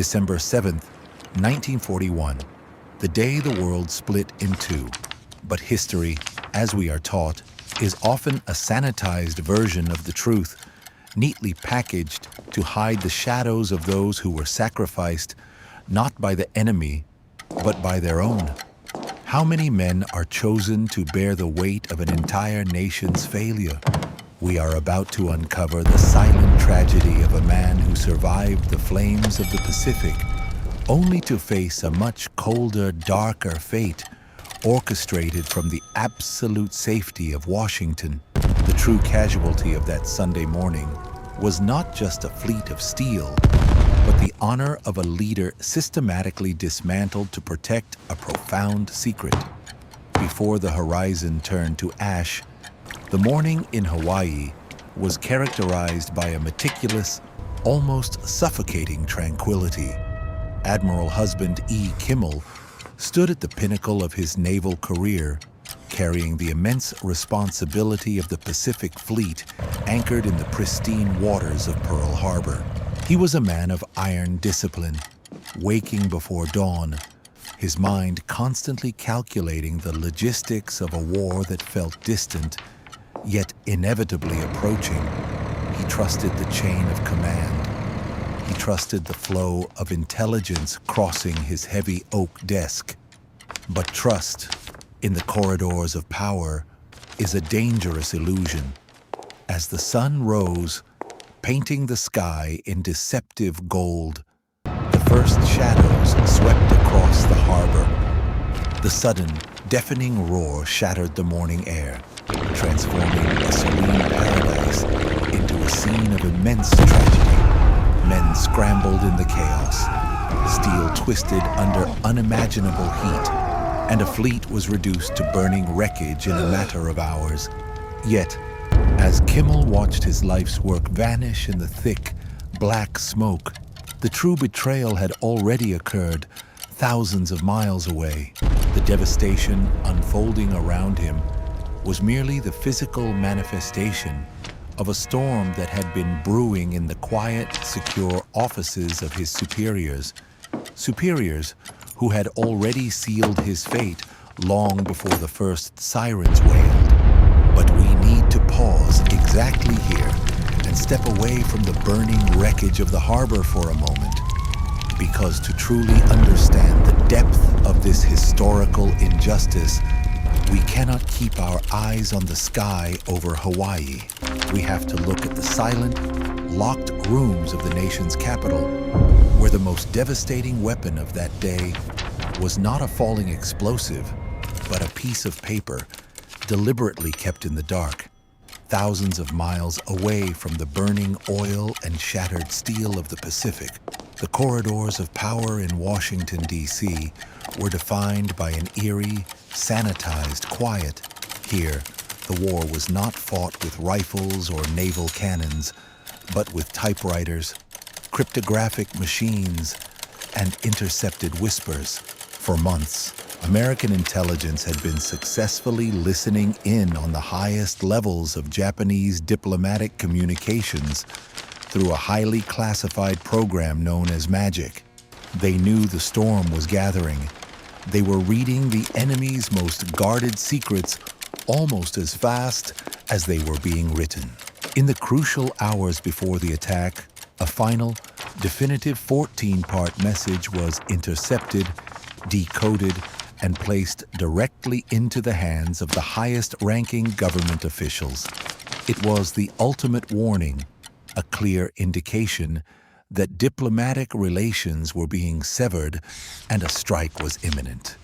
December 7th, 1941, the day the world split in two. But history, as we are taught, is often a sanitized version of the truth, neatly packaged to hide the shadows of those who were sacrificed not by the enemy, but by their own. How many men are chosen to bear the weight of an entire nation's failure? We are about to uncover the silent tragedy of a man who survived the flames of the Pacific, only to face a much colder, darker fate, orchestrated from the absolute safety of Washington. The true casualty of that Sunday morning was not just a fleet of steel, but the honor of a leader systematically dismantled to protect a profound secret. Before the horizon turned to ash, the morning in Hawaii was characterized by a meticulous, almost suffocating tranquility. Admiral Husband E. Kimmel stood at the pinnacle of his naval career, carrying the immense responsibility of the Pacific Fleet anchored in the pristine waters of Pearl Harbor. He was a man of iron discipline, waking before dawn, his mind constantly calculating the logistics of a war that felt distant, yet inevitably approaching. He trusted the chain of command. He trusted the flow of intelligence crossing his heavy oak desk. But trust, in the corridors of power, is a dangerous illusion. As the sun rose, painting the sky in deceptive gold, the first shadows swept across the harbor. The sudden, deafening roar shattered the morning air, transforming a serene paradise into a scene of immense tragedy. Men scrambled in the chaos, steel twisted under unimaginable heat, and a fleet was reduced to burning wreckage in a matter of hours. Yet, as Kimmel watched his life's work vanish in the thick, black smoke, the true betrayal had already occurred thousands of miles away. The devastation unfolding around him was merely the physical manifestation of a storm that had been brewing in the quiet, secure offices of his superiors. Superiors who had already sealed his fate long before the first sirens wailed. But we need to pause exactly here and step away from the burning wreckage of the harbor for a moment, because to truly understand the depth of this historical injustice, we cannot keep our eyes on the sky over Hawaii. We have to look at the silent, locked rooms of the nation's capital, where the most devastating weapon of that day was not a falling explosive, but a piece of paper deliberately kept in the dark, thousands of miles away from the burning oil and shattered steel of the Pacific. The corridors of power in Washington, D.C. were defined by an eerie, sanitized quiet. Here, the war was not fought with rifles or naval cannons, but with typewriters, cryptographic machines, and intercepted whispers. For months, American intelligence had been successfully listening in on the highest levels of Japanese diplomatic communications through a highly classified program known as MAGIC. They knew the storm was gathering. They were reading the enemy's most guarded secrets almost as fast as they were being written. In the crucial hours before the attack, a final, definitive 14-part message was intercepted, decoded, and placed directly into the hands of the highest-ranking government officials. It was the ultimate warning, a clear indication that diplomatic relations were being severed and a strike was imminent.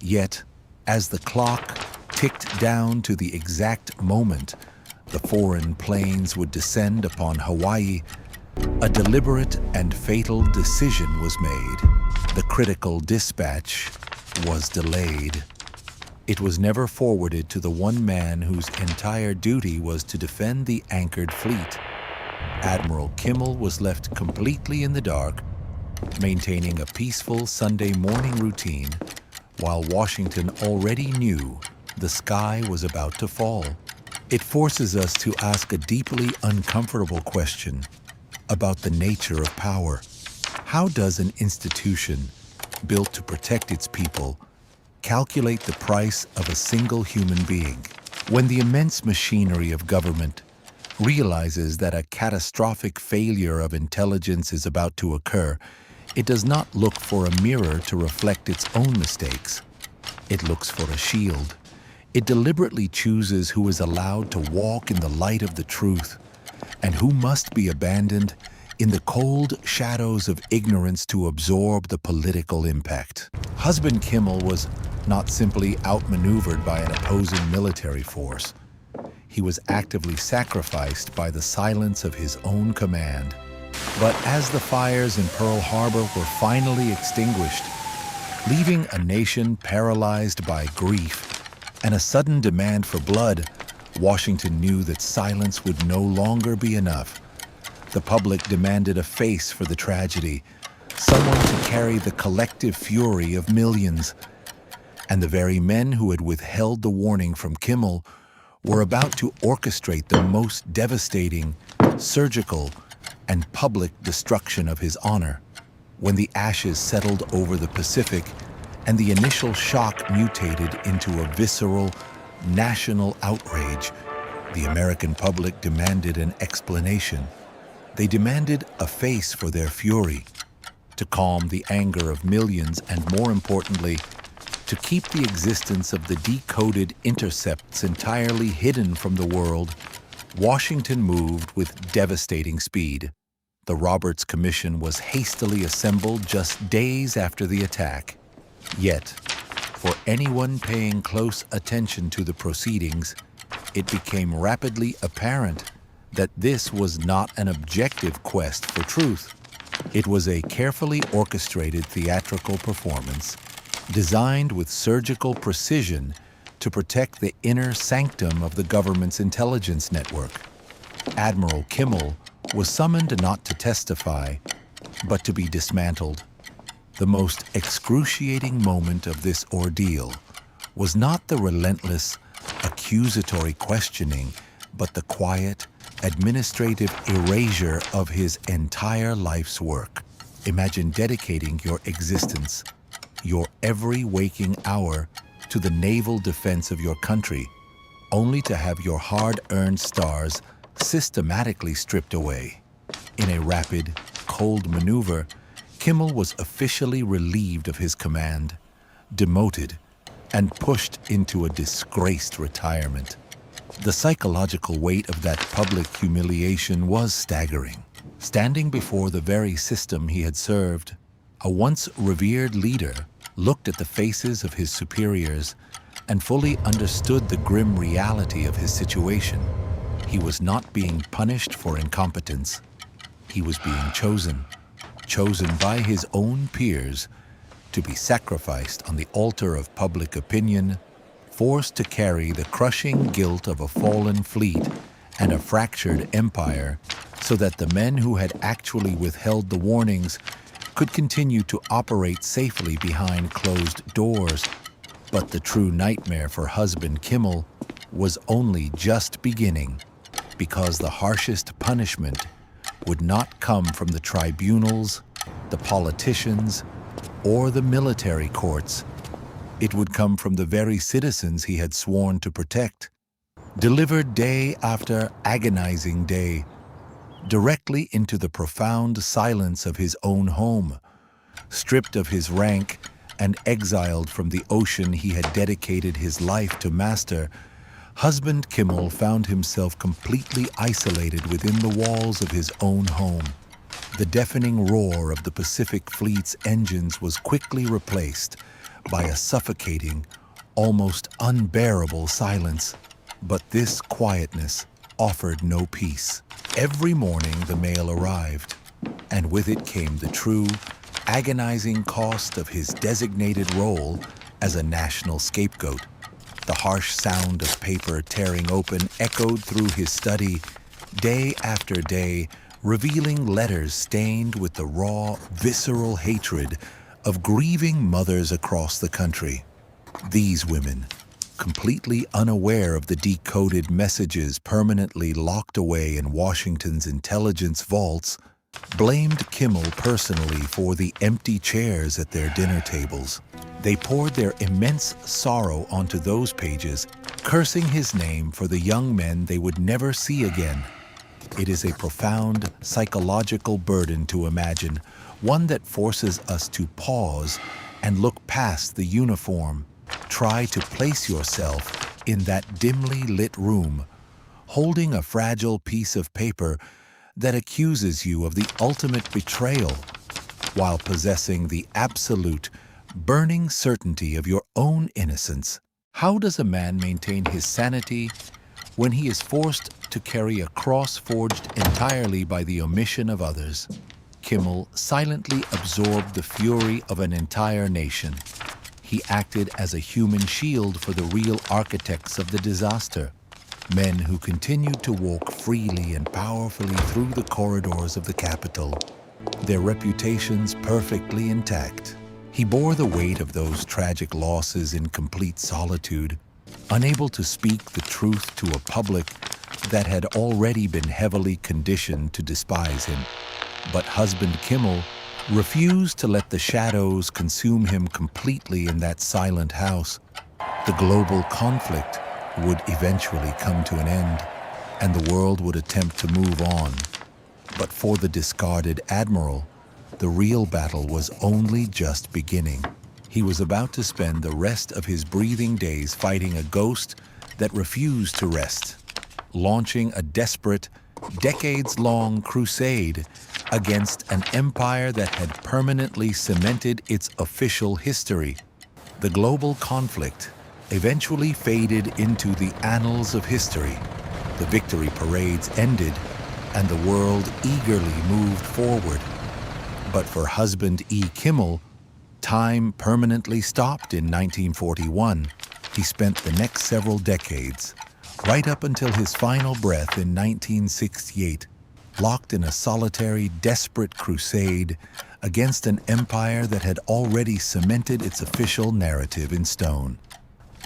Yet, as the clock ticked down to the exact moment the foreign planes would descend upon Hawaii, a deliberate and fatal decision was made. The critical dispatch was delayed. It was never forwarded to the one man whose entire duty was to defend the anchored fleet. Admiral Kimmel was left completely in the dark, maintaining a peaceful Sunday morning routine, while Washington already knew the sky was about to fall. It forces us to ask a deeply uncomfortable question about the nature of power. How does an institution built to protect its people calculate the price of a single human being? When the immense machinery of government realizes that a catastrophic failure of intelligence is about to occur, it does not look for a mirror to reflect its own mistakes. It looks for a shield. It deliberately chooses who is allowed to walk in the light of the truth and who must be abandoned in the cold shadows of ignorance to absorb the political impact. Husband Kimmel was not simply outmaneuvered by an opposing military force. He was actively sacrificed by the silence of his own command. But as the fires in Pearl Harbor were finally extinguished, leaving a nation paralyzed by grief and a sudden demand for blood, Washington knew that silence would no longer be enough. The public demanded a face for the tragedy, someone to carry the collective fury of millions. And the very men who had withheld the warning from Kimmel were about to orchestrate the most devastating, surgical, and public destruction of his honor. When the ashes settled over the Pacific and the initial shock mutated into a visceral, national outrage, the American public demanded an explanation. They demanded a face for their fury, to calm the anger of millions and, more importantly, to keep the existence of the decoded intercepts entirely hidden from the world. Washington moved with devastating speed. The Roberts Commission was hastily assembled just days after the attack. Yet, for anyone paying close attention to the proceedings, it became rapidly apparent that this was not an objective quest for truth. It was a carefully orchestrated theatrical performance designed with surgical precision to protect the inner sanctum of the government's intelligence network. Admiral Kimmel was summoned not to testify, but to be dismantled. The most excruciating moment of this ordeal was not the relentless, accusatory questioning, but the quiet, administrative erasure of his entire life's work. Imagine dedicating your existence, your every waking hour, to the naval defense of your country, only to have your hard-earned stars systematically stripped away. In a rapid, cold maneuver, Kimmel was officially relieved of his command, demoted, and pushed into a disgraced retirement. The psychological weight of that public humiliation was staggering. Standing before the very system he had served, a once revered leader looked at the faces of his superiors and fully understood the grim reality of his situation. He was not being punished for incompetence. He was being chosen by his own peers to be sacrificed on the altar of public opinion, forced to carry the crushing guilt of a fallen fleet and a fractured empire, so that the men who had actually withheld the warnings could continue to operate safely behind closed doors. But the true nightmare for Husband Kimmel was only just beginning, because the harshest punishment would not come from the tribunals, the politicians, or the military courts. It would come from the very citizens he had sworn to protect, delivered day after agonizing day, directly into the profound silence of his own home. Stripped of his rank and exiled from the ocean he had dedicated his life to master, Husband Kimmel found himself completely isolated within the walls of his own home. The deafening roar of the Pacific Fleet's engines was quickly replaced by a suffocating, almost unbearable silence. But this quietness offered no peace. Every morning the mail arrived, and with it came the true, agonizing cost of his designated role as a national scapegoat. The harsh sound of paper tearing open echoed through his study day after day, revealing letters stained with the raw, visceral hatred of grieving mothers across the country. These women, completely unaware of the decoded messages permanently locked away in Washington's intelligence vaults, blamed Kimmel personally for the empty chairs at their dinner tables. They poured their immense sorrow onto those pages, cursing his name for the young men they would never see again. It is a profound psychological burden to imagine, one that forces us to pause and look past the uniform. Try to place yourself in that dimly lit room, holding a fragile piece of paper that accuses you of the ultimate betrayal, while possessing the absolute, burning certainty of your own innocence. How does a man maintain his sanity when he is forced to carry a cross forged entirely by the omission of others? Kimmel silently absorbed the fury of an entire nation. He acted as a human shield for the real architects of the disaster, men who continued to walk freely and powerfully through the corridors of the capital, their reputations perfectly intact. He bore the weight of those tragic losses in complete solitude, unable to speak the truth to a public that had already been heavily conditioned to despise him. But husband Kimmel refused to let the shadows consume him completely in that silent house. The global conflict would eventually come to an end, and the world would attempt to move on. But for the discarded admiral, the real battle was only just beginning. He was about to spend the rest of his breathing days fighting a ghost that refused to rest, launching a desperate, decades-long crusade against an empire that had permanently cemented its official history. The global conflict eventually faded into the annals of history. The victory parades ended, and the world eagerly moved forward. But for Husband E. Kimmel, time permanently stopped in 1941. He spent the next several decades, right up until his final breath in 1968, locked in a solitary, desperate crusade against an empire that had already cemented its official narrative in stone.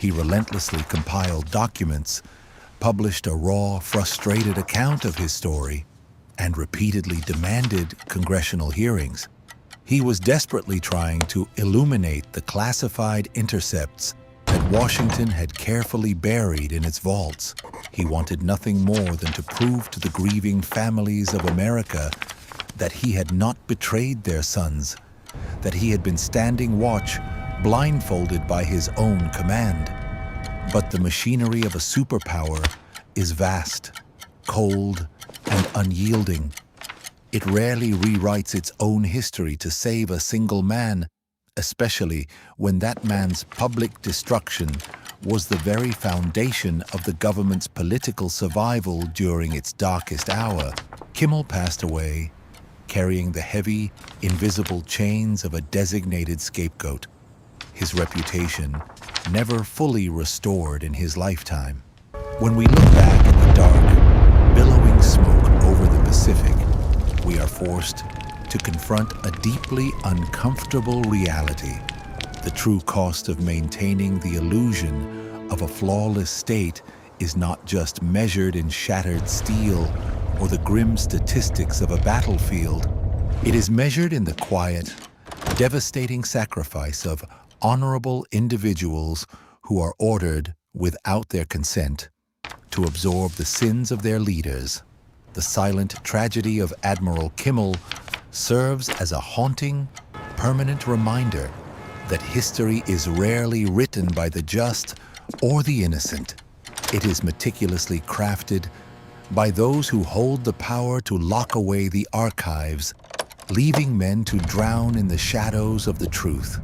He relentlessly compiled documents, published a raw, frustrated account of his story, and repeatedly demanded congressional hearings. He was desperately trying to illuminate the classified intercepts that Washington had carefully buried in its vaults. He wanted nothing more than to prove to the grieving families of America that he had not betrayed their sons, that he had been standing watch, blindfolded by his own command. But the machinery of a superpower is vast, cold, and unyielding. It rarely rewrites its own history to save a single man, especially when that man's public destruction was the very foundation of the government's political survival during its darkest hour. Kimmel passed away, carrying the heavy, invisible chains of a designated scapegoat, his reputation never fully restored in his lifetime. When we look back at the dark, billowing smoke over the Pacific, we are forced to confront a deeply uncomfortable reality. The true cost of maintaining the illusion of a flawless state is not just measured in shattered steel or the grim statistics of a battlefield. It is measured in the quiet, devastating sacrifice of honorable individuals who are ordered, without their consent, to absorb the sins of their leaders. The silent tragedy of Admiral Kimmel serves as a haunting, permanent reminder that history is rarely written by the just or the innocent. It is meticulously crafted by those who hold the power to lock away the archives, leaving men to drown in the shadows of the truth.